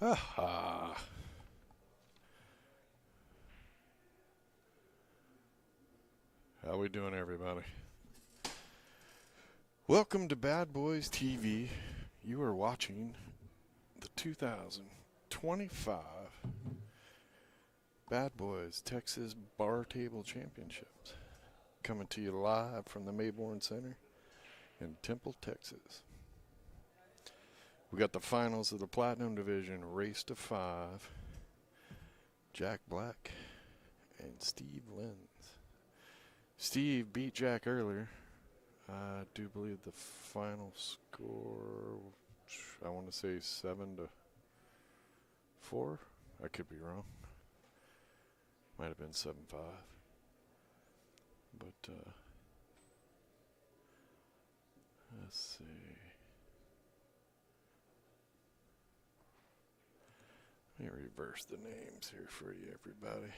Aha. How we doing, everybody? Welcome to Bad Boys TV. You are watching the 2025 Bad Boys Texas Bar Table Championships. Coming to you live from the Mayborn Center in Temple, Texas. We got the finals of the Platinum Division, race to 5. Jack Black and Steve Lenz. Steve beat Jack earlier. I do believe the final score, I want to say 7-4. I could be wrong. Might have been 7-5. But let's see. Let me reverse the names here for you, everybody.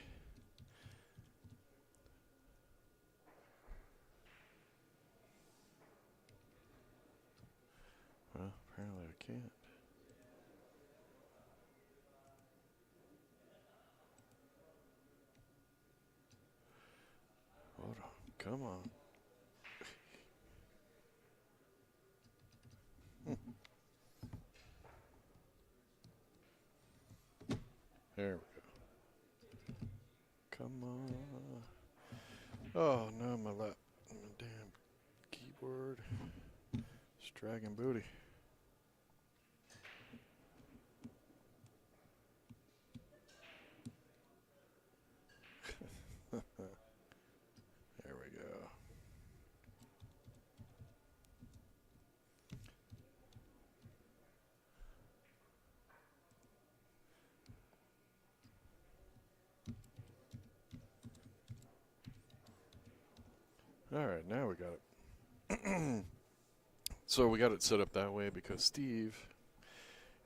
Well, apparently I can't. Hold on. Come on. There we go. Come on. Oh, no, my damn keyboard. It's dragging booty. There we go. All right, now we got it. So we got it set up that way because Steve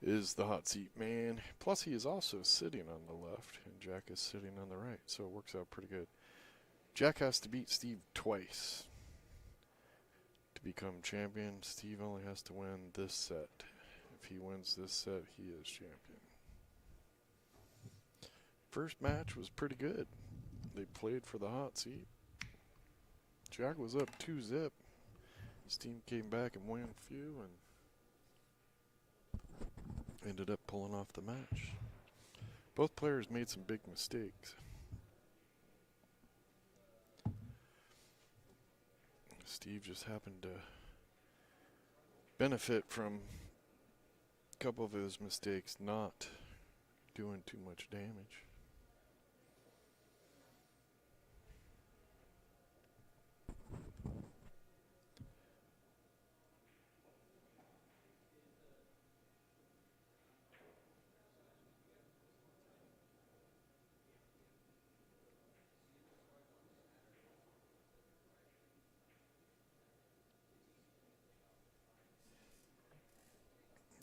is the hot seat man. Plus, he is also sitting on the left, and Jack is sitting on the right, so it works out pretty good. Jack has to beat Steve twice to become champion. Steve only has to win this set. If he wins this set, he is champion. First match was pretty good. They played for the hot seat. Jack was up 2-0. Steve came back and won a few and ended up pulling off the match. Both players made some big mistakes. Steve just happened to benefit from a couple of his mistakes not doing too much damage.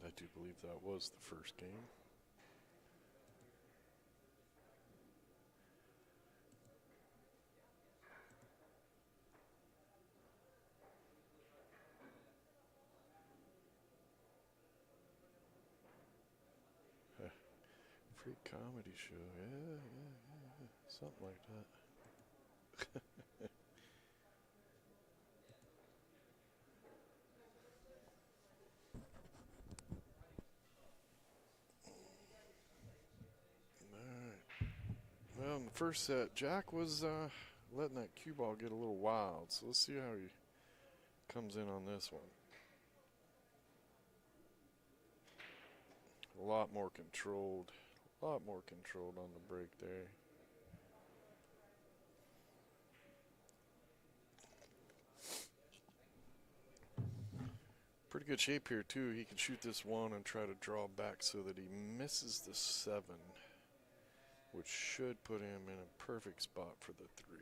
I do believe that was the first game. Free comedy show, yeah. Something like that. Alright. Well, in the first set, Jack was letting that cue ball get a little wild, so let's see how he comes in on this one. A lot more controlled on the break there. Pretty good shape here too. He can shoot this one and try to draw back so that he misses the 7, which should put him in a perfect spot for the 3.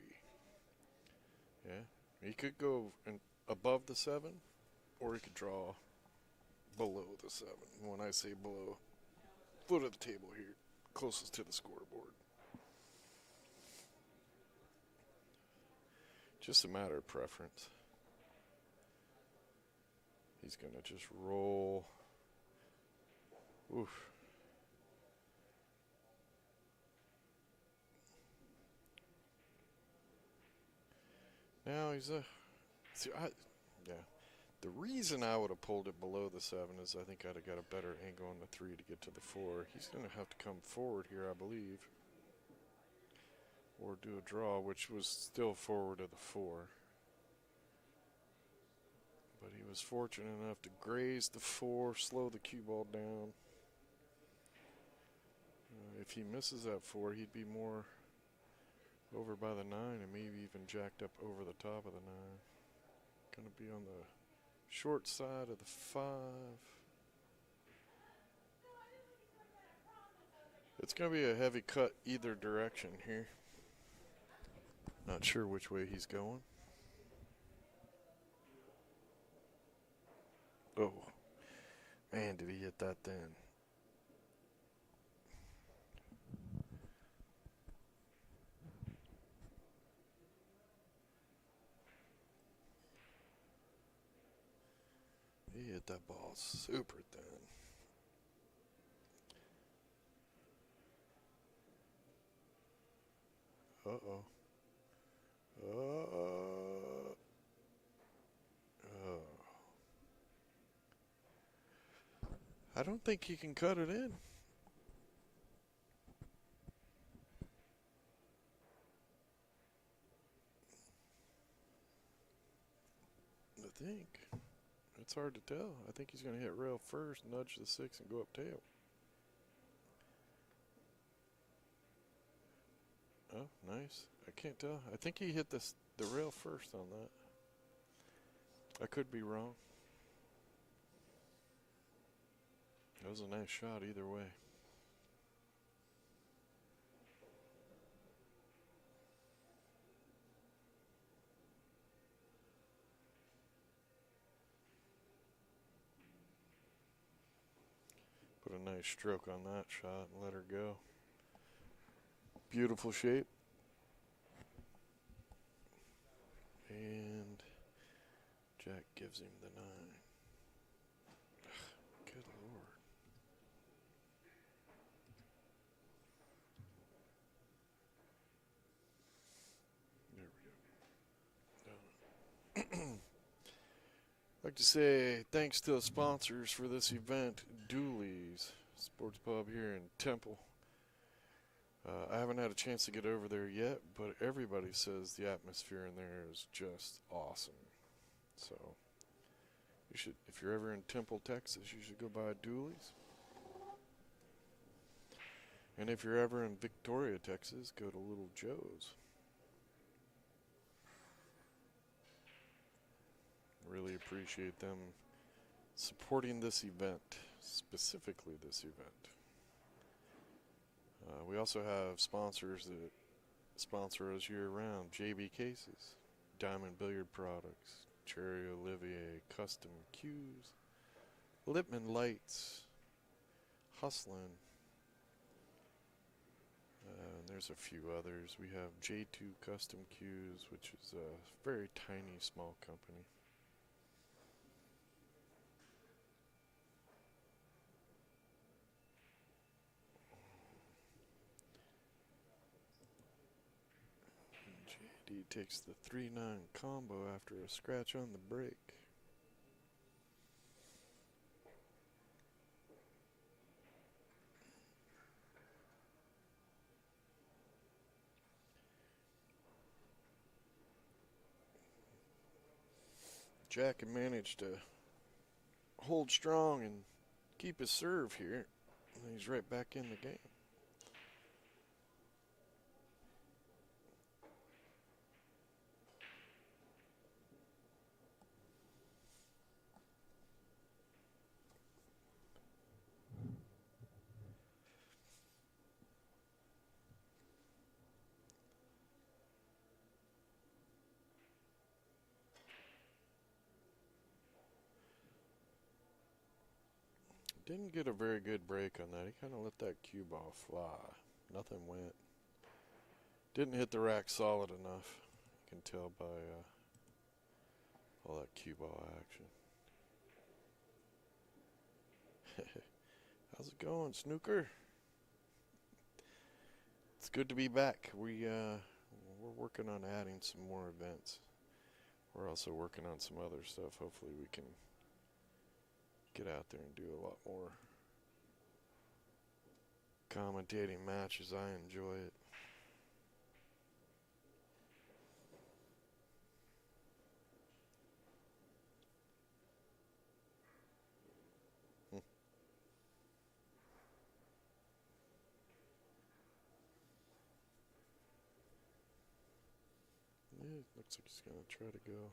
Yeah, he could go above the 7, or he could draw below the 7. When I say below, foot of the table here, closest to the scoreboard. Just a matter of preference. He's going to just roll. Oof. Now he's a. See, yeah. The reason I would have pulled it below the 7 is I think I'd have got a better angle on the 3 to get to the 4. He's going to have to come forward here, I believe. Or do a draw, which was still forward of the 4. But he was fortunate enough to graze the 4, slow the cue ball down. If he misses that 4, he'd be more over by the 9 and maybe even jacked up over the top of the 9. Going to be on the short side of the 5. It's going to be a heavy cut either direction here. Not sure which way he's going. Oh, man, did he hit that then? He hit that ball super thin. Uh-oh. I don't think he can cut it in. I think. It's hard to tell. I think he's going to hit rail first, nudge the 6, and go up tail. Oh, nice. I can't tell. I think he hit the rail first on that. I could be wrong. That was a nice shot either way. Put a nice stroke on that shot and let her go. Beautiful shape. And Jack gives him the 9. Good Lord. There we go. I'd like to say thanks to the sponsors for this event, Dooley's Sports Pub here in Temple. I haven't had a chance to get over there yet, but everybody says the atmosphere in there is just awesome. So you should, if you're ever in Temple, Texas, you should go by Dooley's. And if you're ever in Victoria, Texas, go to Little Joe's. Really appreciate them supporting this event, specifically this event. We also have sponsors that sponsor us year-round. JB Cases, Diamond Billiard Products, Cherry Olivier Custom Cues, Lippman Lights, Hustlin'. There's a few others. We have J2 Custom Cues, which is a very tiny, small company. JD takes the 3-9 combo after a scratch on the break. Jack had managed to hold strong and keep his serve here. And he's right back in the game. Didn't get a very good break on that. He kind of let that cue ball fly. Nothing went. Didn't hit the rack solid enough. You can tell by all that cue ball action. How's it going, Snooker? It's good to be back. We're working on adding some more events. We're also working on some other stuff. Hopefully we can get out there and do a lot more commentating matches. I enjoy it. Yeah, looks like he's going to try to go.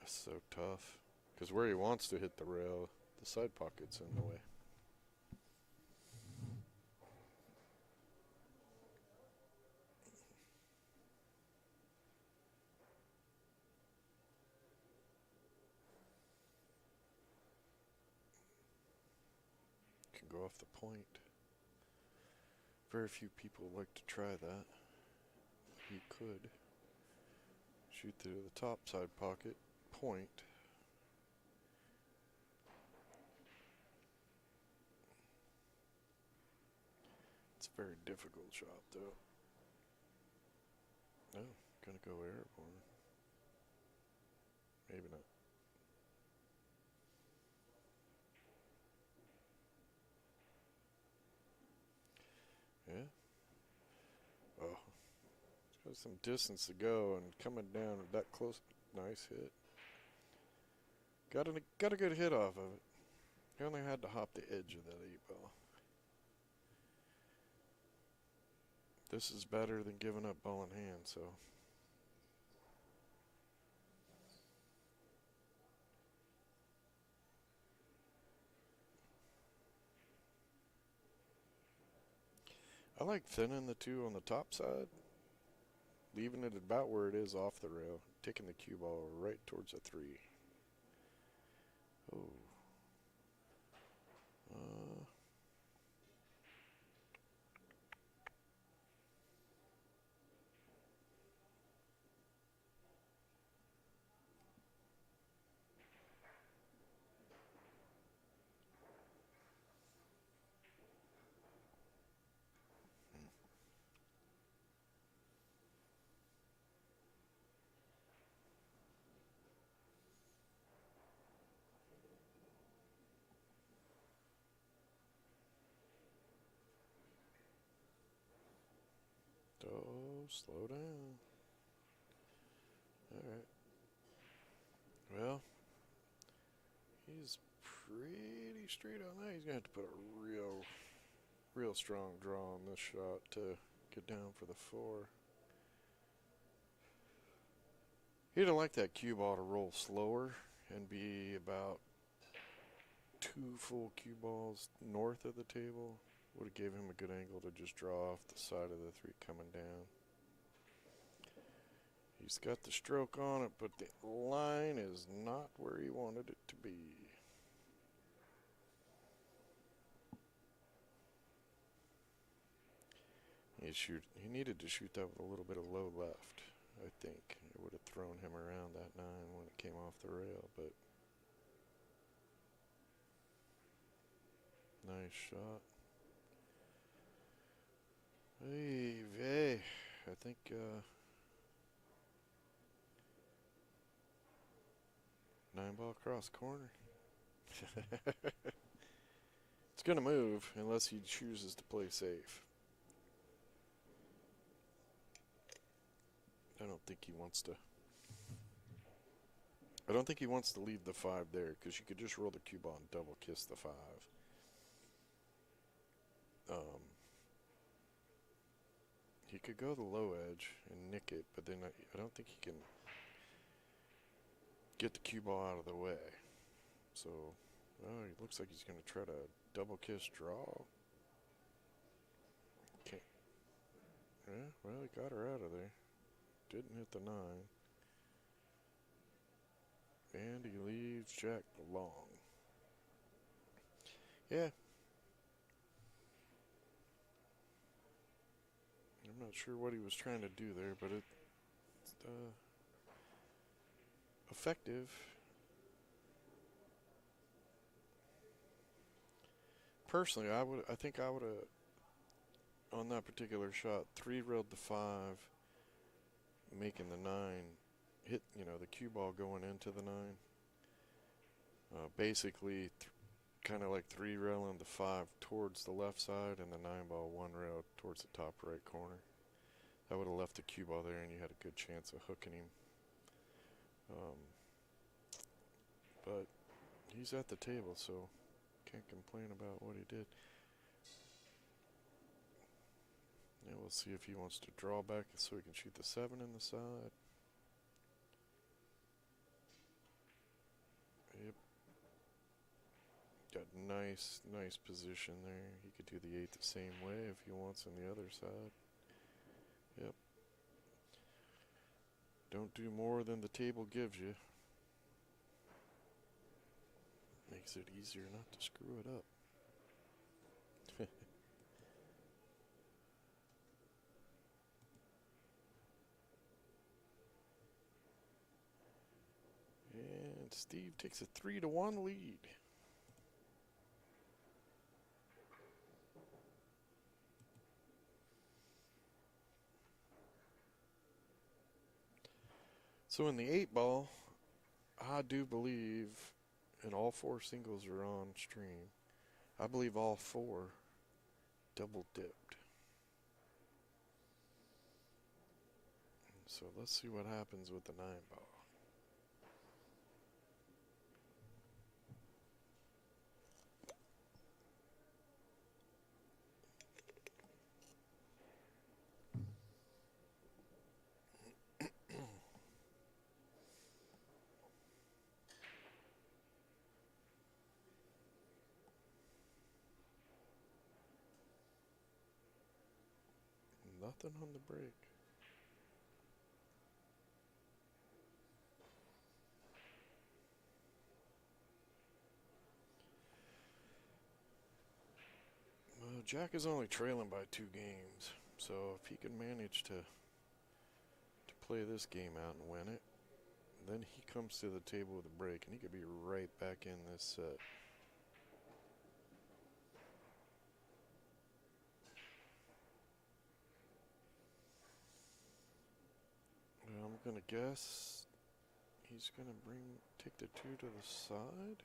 That's so tough. Because where he wants to hit the rail, the side pocket's in the way. Can go off the point. Very few people like to try that. You could shoot through the top side pocket, point. It's a very difficult shot, though. No, gonna go airborne. Maybe not. Yeah. Oh, it's got some distance to go, and coming down that close, nice hit. Got a good hit off of it. He only had to hop the edge of that 8-ball. This is better than giving up ball in hand, so. I like thinning the two on the top side, leaving it about where it is off the rail, taking the cue ball right towards the 3. Oh. Oh, slow down. All right. Well, he's pretty straight on that. He's going to have to put a real strong draw on this shot to get down for the 4. He'd have liked that cue ball to roll slower and be about 2 full cue balls north of the table. Would have gave him a good angle to just draw off the side of the 3 coming down. He's got the stroke on it, but the line is not where he wanted it to be. He needed to shoot that with a little bit of low left, I think. It would have thrown him around that 9 when it came off the rail, but nice shot. Hey, I think 9-ball cross corner. It's going to move unless he chooses to play safe. I don't think he wants to leave the 5 there, because you could just roll the cue ball and double kiss the 5. He could go the low edge and nick it, but then I don't think he can get the cue ball out of the way. So, he looks like he's going to try to double kiss draw. Can't. Yeah, well, he got her out of there. Didn't hit the 9. And he leaves Jack long. Yeah. I'm not sure what he was trying to do there, but it's effective. Personally, I think I would have, on that particular shot, 3-railed the 5 making the 9 hit, the cue ball going into the 9. Basically, kind of like 3 railing the 5 towards the left side and the 9 ball 1 rail towards the top right corner. That would have left the cue ball there and you had a good chance of hooking him. But he's at the table, so can't complain about what he did. Yeah, we'll see if he wants to draw back so he can shoot the 7 in the side. Yep. Got nice position there. He could do the 8 the same way if he wants on the other side. Yep. Don't do more than the table gives you. Makes it easier not to screw it up. And Steve takes a 3-1 lead. So in the 8 ball, I do believe, and all 4 singles are on stream, I believe all 4 double dipped. So let's see what happens with the 9 ball. Nothing on the break. Well, Jack is only trailing by 2 games, so if he can manage to play this game out and win it, then he comes to the table with a break, and he could be right back in this set. Well, I'm gonna guess he's gonna take the 2 to the side.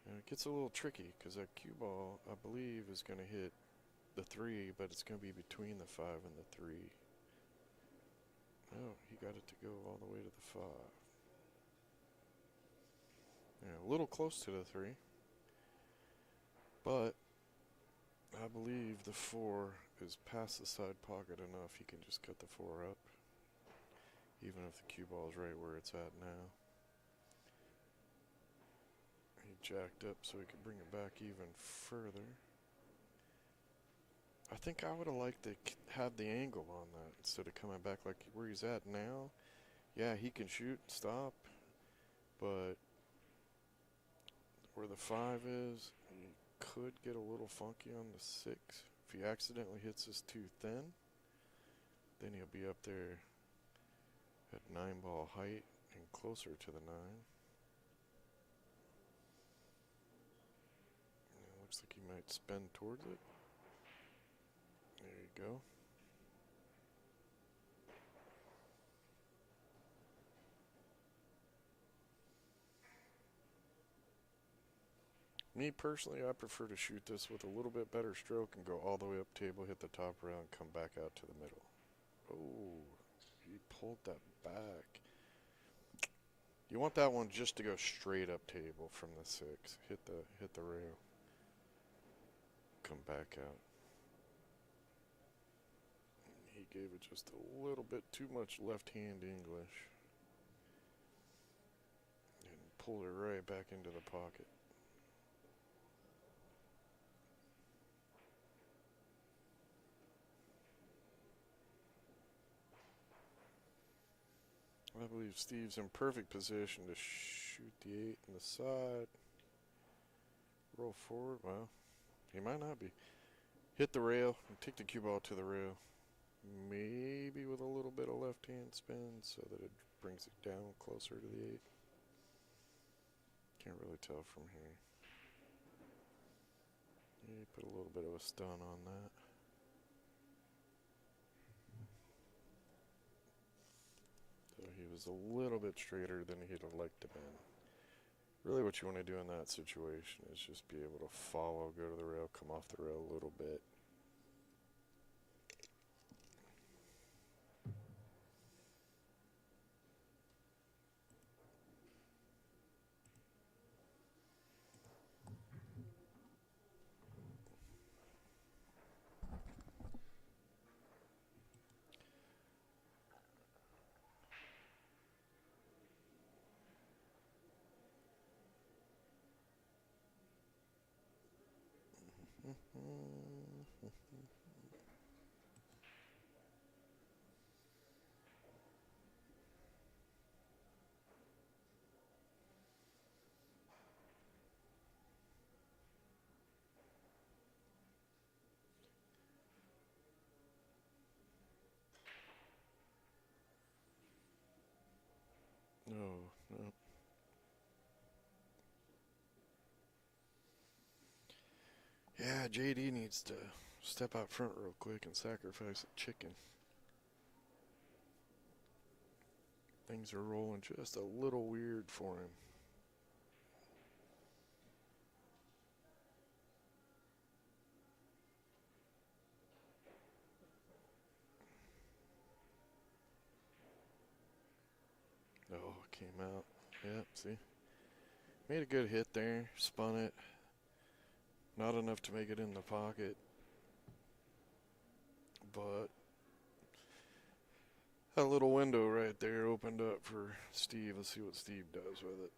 And it gets a little tricky because that cue ball, I believe, is gonna hit the 3, but it's gonna be between the 5 and the 3. Oh, he got it to go all the way to the 5. Yeah, a little close to the 3. But I believe the 4 is past the side pocket enough. He can just cut the 4 up. Even if the cue ball is right where it's at now. He jacked up so he could bring it back even further. I think I would have liked to have the angle on that instead of coming back like where he's at now. Yeah, he can shoot, stop, but where the 5 is, he could get a little funky on the 6. If he accidentally hits this too thin, then he'll be up there at 9 ball height and closer to the 9. It looks like he might spin towards it. There you go. Me personally, I prefer to shoot this with a little bit better stroke and go all the way up table, hit the top rail, and come back out to the middle. Oh, he pulled that back. You want that one just to go straight up table from the 6. Hit the rail. Come back out. He gave it just a little bit too much left-hand English. And pulled it right back into the pocket. I believe Steve's in perfect position to shoot the 8 in the side. Roll forward. Well, he might not be. Hit the rail and take the cue ball to the rail. Maybe with a little bit of left hand spin so that it brings it down closer to the 8. Can't really tell from here. Yeah, put a little bit of a stun on that. was a little bit straighter than he'd have liked to have been. Really what you want to do in that situation is just be able to follow, go to the rail, come off the rail a little bit. No, no. Yeah, JD needs to step out front real quick and sacrifice a chicken. Things are rolling just a little weird for him. Oh, it came out. Yep, see? Made a good hit there, spun it. Not enough to make it in the pocket. But that little window right there opened up for Steve. Let's see what Steve does with it.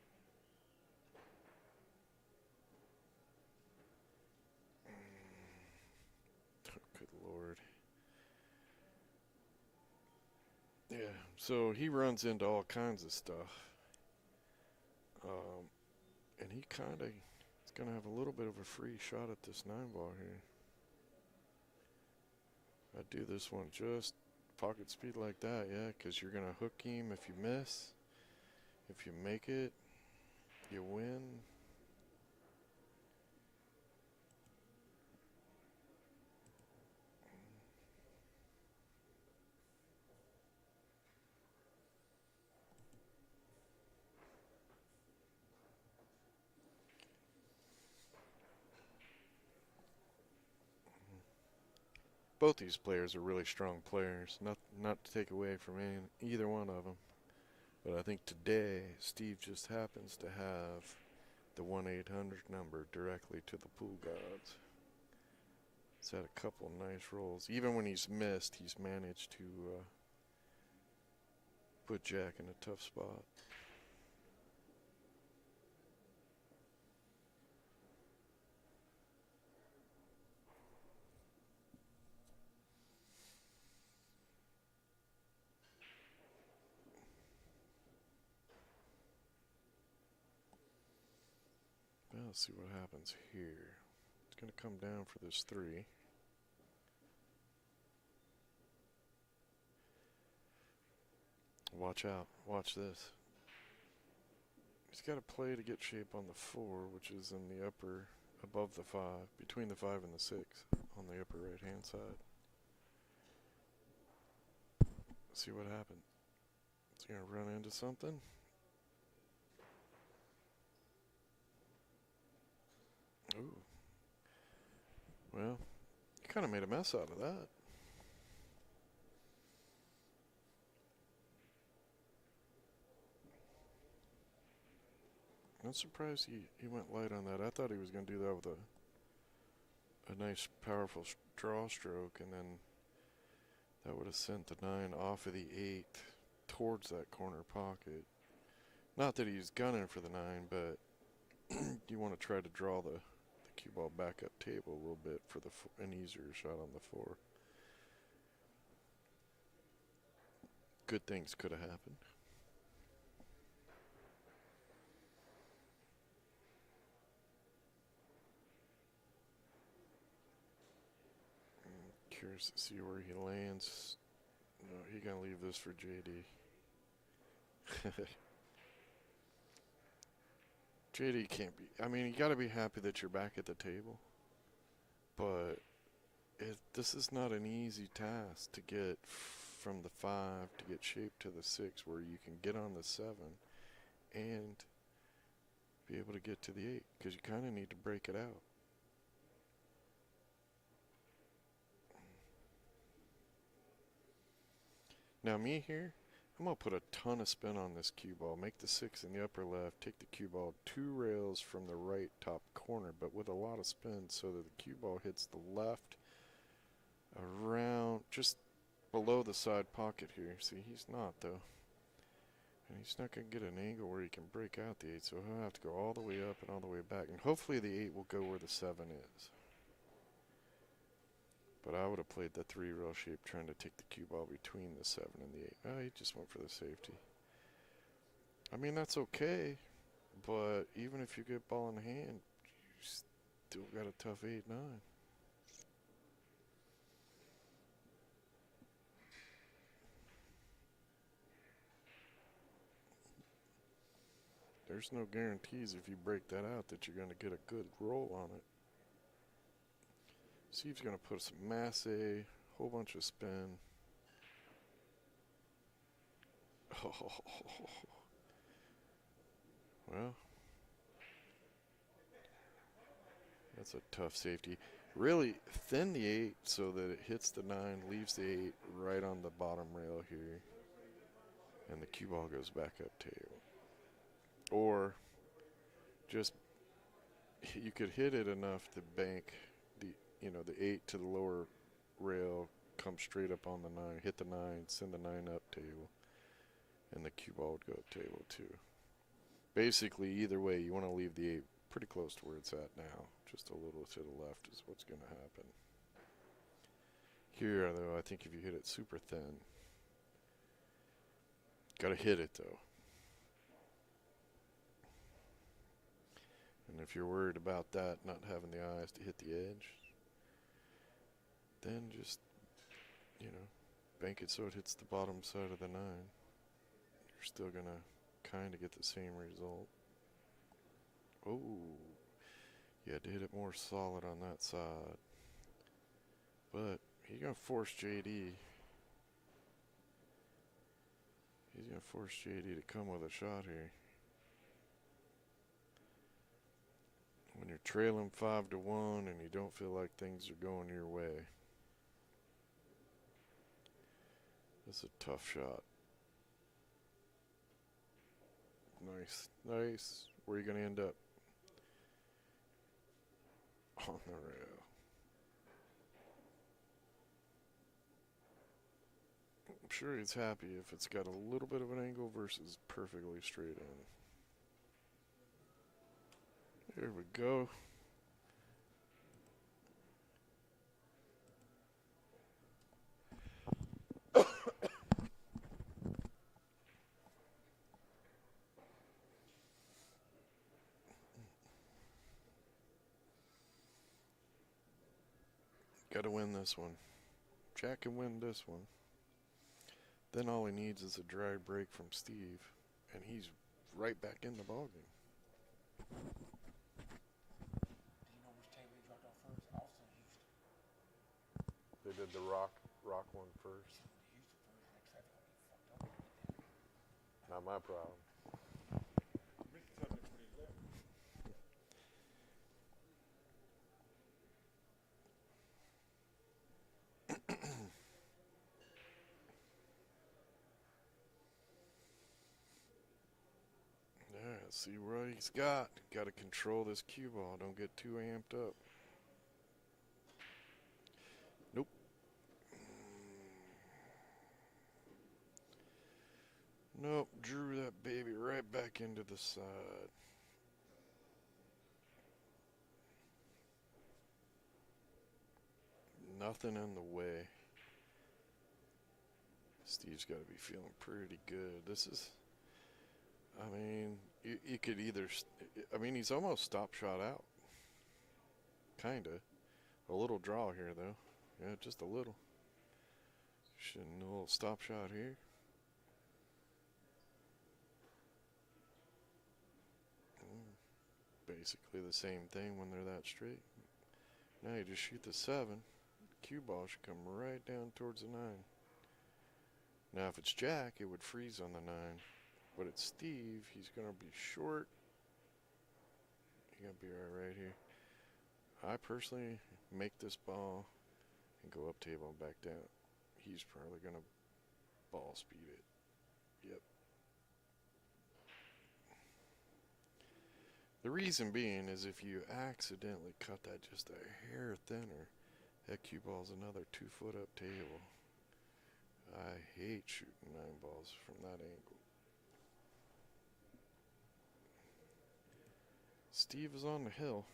Oh, good Lord. Yeah, so he runs into all kinds of stuff. And he kind of is going to have a little bit of a free shot at this 9-ball here. I do this one just pocket speed like that, yeah, because you're going to hook him if you miss. If you make it, you win. Both these players are really strong players. Not to take away from either one of them. But I think today, Steve just happens to have the 1-800 number directly to the pool gods. He's had a couple nice rolls. Even when he's missed, he's managed to put Jack in a tough spot. Well, let's see what happens here. It's going to come down for this 3. Watch out. Watch this. He's got to play to get shape on the 4, which is in the upper, above the 5, between the 5 and the 6, on the upper right-hand side. Let's see what happens. It's going to run into something. Ooh. Well, he kind of made a mess out of that. I'm surprised he went light on that. I thought he was going to do that with a nice, powerful draw stroke, and then that would have sent the 9 off of the 8 towards that corner pocket. Not that he's gunning for the 9, but you want to try to draw the cue ball back up table a little bit for an easier shot on the 4. Good things could have happened. Curious to see where he lands. No, he gonna leave this for JD. JD can't be. I mean, you got to be happy that you're back at the table. But this is not an easy task to get from the 5 to get shaped to the 6 where you can get on the 7 and be able to get to the 8, because you kind of need to break it out. Now me here, I'm going to put a ton of spin on this cue ball, make the 6 in the upper left, take the cue ball 2 rails from the right top corner, but with a lot of spin so that the cue ball hits the left around just below the side pocket here. See, he's not though. And he's not going to get an angle where he can break out the 8, so he'll have to go all the way up and all the way back. And hopefully the 8 will go where the 7 is. But I would have played the 3 rail shape trying to take the cue ball between the 7 and the 8. Oh, he just went for the safety. I mean, that's okay. But even if you get ball in hand, you still got a tough 8-9. There's no guarantees if you break that out that you're going to get a good roll on it. Steve's going to put some masse, whole bunch of spin. Oh, well, that's a tough safety. Really thin the 8 so that it hits the 9, leaves the 8 right on the bottom rail here, and the cue ball goes back up table. Or just, you could hit it enough to bank the, the 8 to the lower rail, come straight up on the 9, hit the 9, send the 9 up table, and the cue ball would go up table too. Basically, either way, you want to leave the 8 pretty close to where it's at now. Just a little to the left is what's going to happen. Here, though, I think if you hit it super thin, got to hit it, though. And if you're worried about that, not having the eyes to hit the edge, then just, bank it so it hits the bottom side of the 9. You're still going to kind of get the same result. Oh, you had to hit it more solid on that side. But he's going to force JD. He's going to force JD to come with a shot here. When you're trailing 5-1 and you don't feel like things are going your way, it's a tough shot. Nice, nice. Where are you going to end up? On the rail. I'm sure he's happy if it's got a little bit of an angle versus perfectly straight in. There we go. Got to win this one. Jack can win this one. Then all he needs is a dry break from Steve, and he's right back in the ballgame. Do you know which table he dropped off first? Austin or Houston? They did the rock one first. Houston first, and traffic gonna be fucked up. Not my problem. Yeah, see what he's got. Got to control this cue ball. Don't get too amped up. Nope. Nope, drew that baby right back into the side. Nothing in the way. Steve's got to be feeling pretty good. This is, I mean, you could either, he's almost stop shot out. Kind of. A little draw here, though. Yeah, just a little. Shouldn't a little stop shot here. Basically the same thing when they're that straight. Now you just shoot the 7. Cue ball should come right down towards the 9. Now, if it's Jack, it would freeze on the 9. But it's Steve. He's going to be short. He's going to be right here. I personally make this ball and go up table and back down. He's probably going to ball speed it. Yep. The reason being is if you accidentally cut that just a hair thinner, that cue ball's another 2 foot up table. I hate shooting 9 balls from that angle. Steve is on the hill.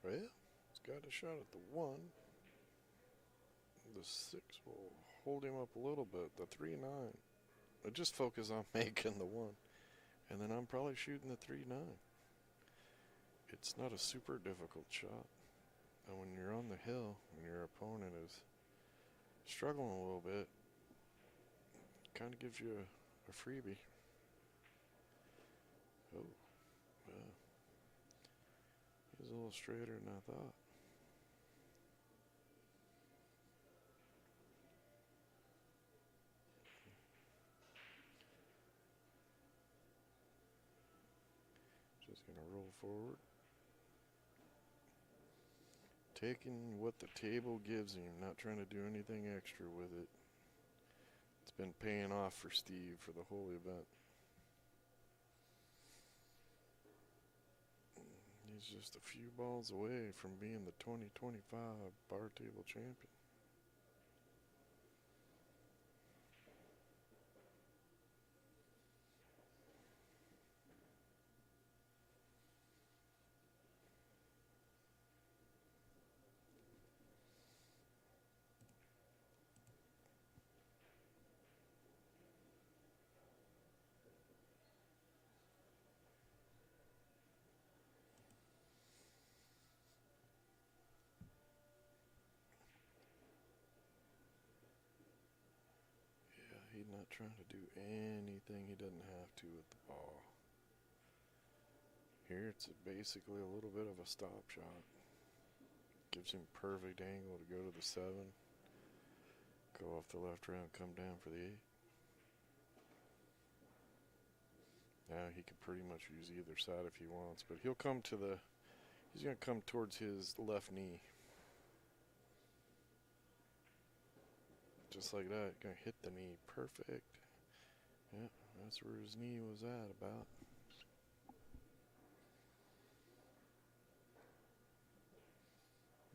Well, he's got a shot at the 1. The 6 will hold him up a little bit. The 3-9. I just focus on making the 1. And then I'm probably shooting the 3-9. It's not a super difficult shot. And when you're on the hill and your opponent is struggling a little bit, it kind of gives you a freebie. Oh, yeah. He's a little straighter than I thought. Just going to roll forward. Taking what the table gives him, not trying to do anything extra with it. It's been paying off for Steve for the whole event. He's just a few balls away from being the 2025 bar table champion. He's not trying to do anything he doesn't have to with the ball. Here it's basically a little bit of a stop shot. Gives him perfect angle to go to the 7. Go off the left round, come down for the 8. Now he could pretty much use either side if he wants, but he'll come to the, he's going to come towards his left knee. Just like that, gonna hit the knee, perfect. Yeah, that's where his knee was at about.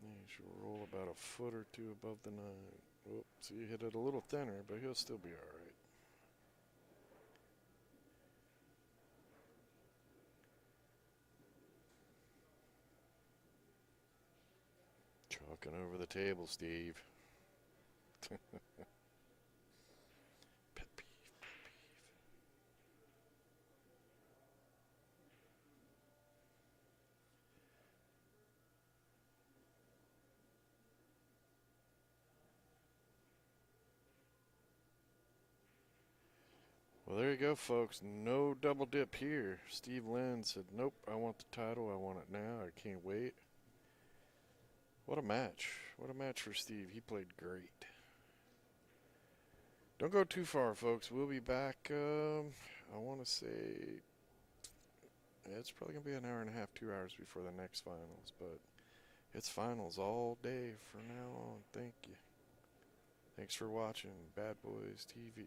Yeah, he should roll about a foot or 2 above the 9. Whoop, so you hit it a little thinner, but he'll still be all right. Chalking over the table, Steve. Pet peeve, pet peeve. Well, there you go, folks. No double dip here. Steve Lenz said, nope, I want the title. I want it now. I can't wait. What a match. What a match for Steve. He played great. Don't go too far, folks. We'll be back, I want to say, it's probably going to be an hour and a half, 2 hours before the next finals. But it's finals all day from now on. Thank you. Thanks for watching Bad Boys TV.